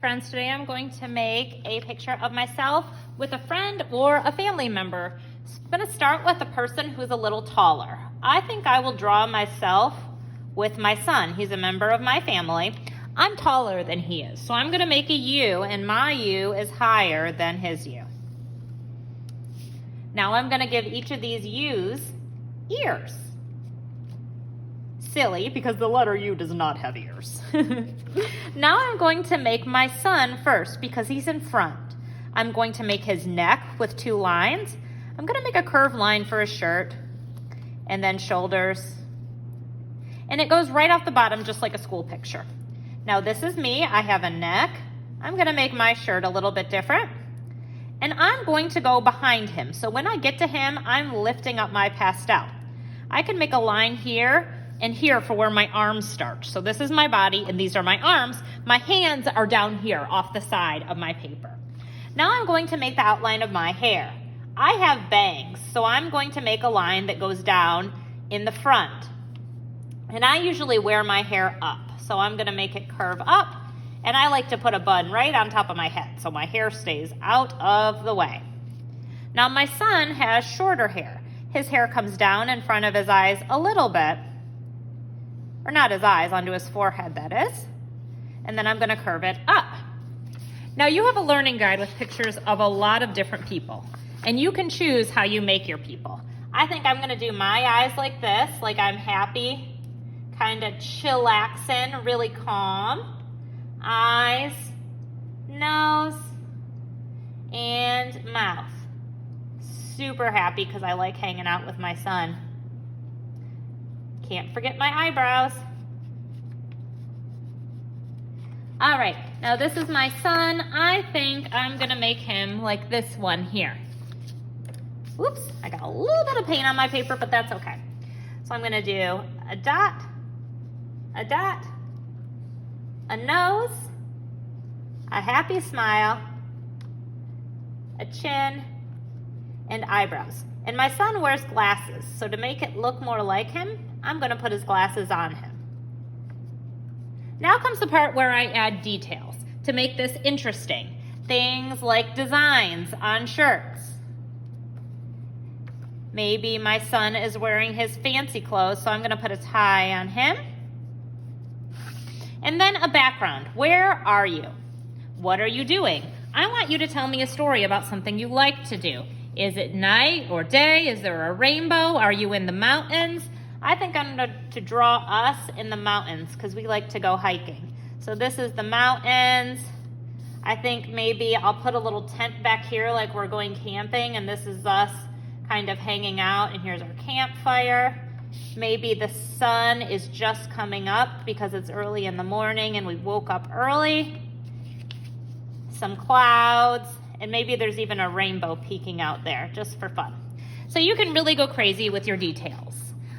Friends, today I'm going to make a picture of myself with a friend or a family member. I'm going to start with a person who's a little taller. I think I will draw myself with my son. He's a member of my family. I'm taller than he is, so I'm going to make a U, and my U is higher than his U. Now I'm going to give each of these U's ears. Silly, because the letter U does not have ears. Now I'm going to make my son first because he's in front. I'm going to make his neck with 2 lines. I'm going to make a curved line for his shirt and then shoulders. And it goes right off the bottom just like a school picture. Now this is me. I have a neck. I'm going to make my shirt a little bit different. And I'm going to go behind him. So when I get to him, I'm lifting up my pastel. I can make a line here and here for where my arms start. So this is my body and these are my arms. My hands are down here off the side of my paper. Now I'm going to make the outline of my hair. I have bangs, so I'm going to make a line that goes down in the front. And I usually wear my hair up, so I'm gonna make it curve up, and I like to put a bun right on top of my head so my hair stays out of the way. Now my son has shorter hair. His hair comes down in front of his eyes a little bit, or not his eyes, onto his forehead, that is. And then I'm gonna curve it up. Now you have a learning guide with pictures of a lot of different people, and you can choose how you make your people. I think I'm gonna do my eyes like this, like I'm happy, kind of chillaxing, really calm. Eyes, nose, and mouth. Super happy because I like hanging out with my son. Can't forget my eyebrows. All right, now this is my son. I think I'm gonna make him like this one here. Oops, I got a little bit of paint on my paper, but that's okay. So I'm gonna do a dot, a dot, a nose, a happy smile, a chin, and eyebrows. And my son wears glasses, so to make it look more like him, I'm gonna put his glasses on him. Now comes the part where I add details to make this interesting. Things like designs on shirts. Maybe my son is wearing his fancy clothes, so I'm gonna put a tie on him. And then a background. Where are you? What are you doing? I want you to tell me a story about something you like to do. Is it night or day? Is there a rainbow? Are you in the mountains? I think I'm going to draw us in the mountains because we like to go hiking. So this is the mountains. I think maybe I'll put a little tent back here like we're going camping, and this is us kind of hanging out, and here's our campfire. Maybe the sun is just coming up because it's early in the morning and we woke up early. Some clouds, and maybe there's even a rainbow peeking out there just for fun. So you can really go crazy with your details.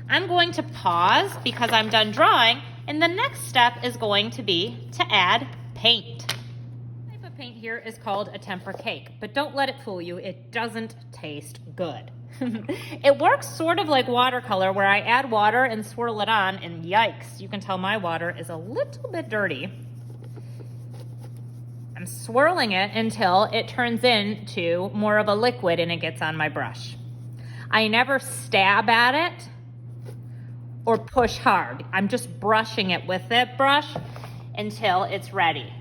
I'm going to pause because I'm done drawing, and the next step is going to be to add paint. The type of paint here is called a tempera cake, but don't let it fool you, it doesn't taste good. It works sort of like watercolor where I add water and swirl it on, and yikes, you can tell my water is a little bit dirty. I'm swirling it until it turns into more of a liquid and it gets on my brush. I never stab at it or push hard. I'm just brushing it with that brush until it's ready.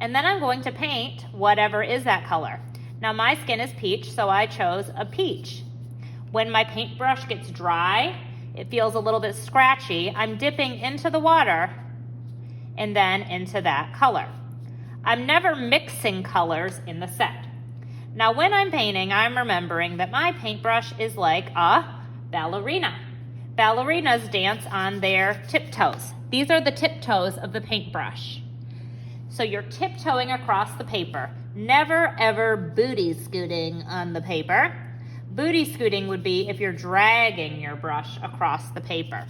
And then I'm going to paint whatever is that color. Now my skin is peach, so I chose a peach. When my paintbrush gets dry, it feels a little bit scratchy. I'm dipping into the water and then into that color. I'm never mixing colors in the set. Now when I'm painting, I'm remembering that my paintbrush is like a ballerina. Ballerinas dance on their tiptoes. These are the tiptoes of the paintbrush. So you're tiptoeing across the paper. Never ever booty scooting on the paper. Booty scooting would be if you're dragging your brush across the paper.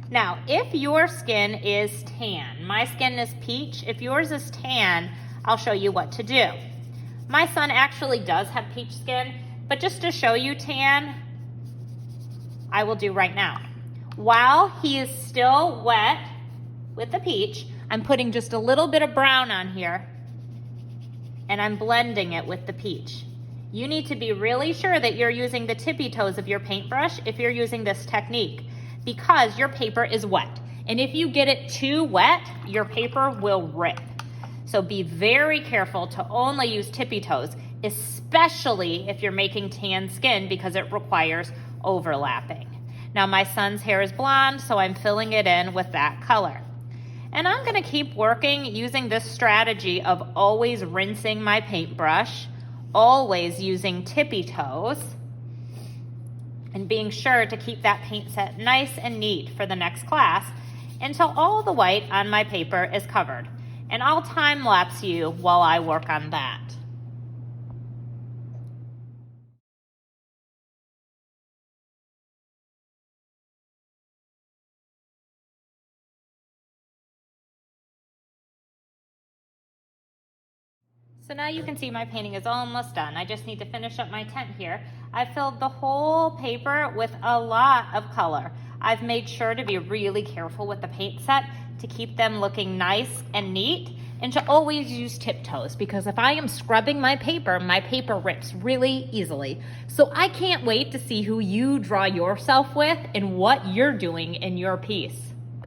Now, if your skin is tan, my skin is peach. If yours is tan, I'll show you what to do. My son actually does have peach skin, but just to show you tan, I will do right now. While he is still wet with the peach, I'm putting just a little bit of brown on here, and I'm blending it with the peach. You need to be really sure that you're using the tippy toes of your paintbrush if you're using this technique, because your paper is wet. And if you get it too wet, your paper will rip. So be very careful to only use tippy toes, especially if you're making tan skin, because it requires overlapping. Now my son's hair is blonde, so I'm filling it in with that color. And I'm gonna keep working using this strategy of always rinsing my paintbrush, always using tippy toes, and being sure to keep that paint set nice and neat for the next class until all the white on my paper is covered. And I'll time lapse you while I work on that. So now you can see my painting is almost done. I just need to finish up my tent here. I filled the whole paper with a lot of color. I've made sure to be really careful with the paint set to keep them looking nice and neat, and to always use tiptoes, because if I am scrubbing my paper rips really easily. So I can't wait to see who you draw yourself with and what you're doing in your piece.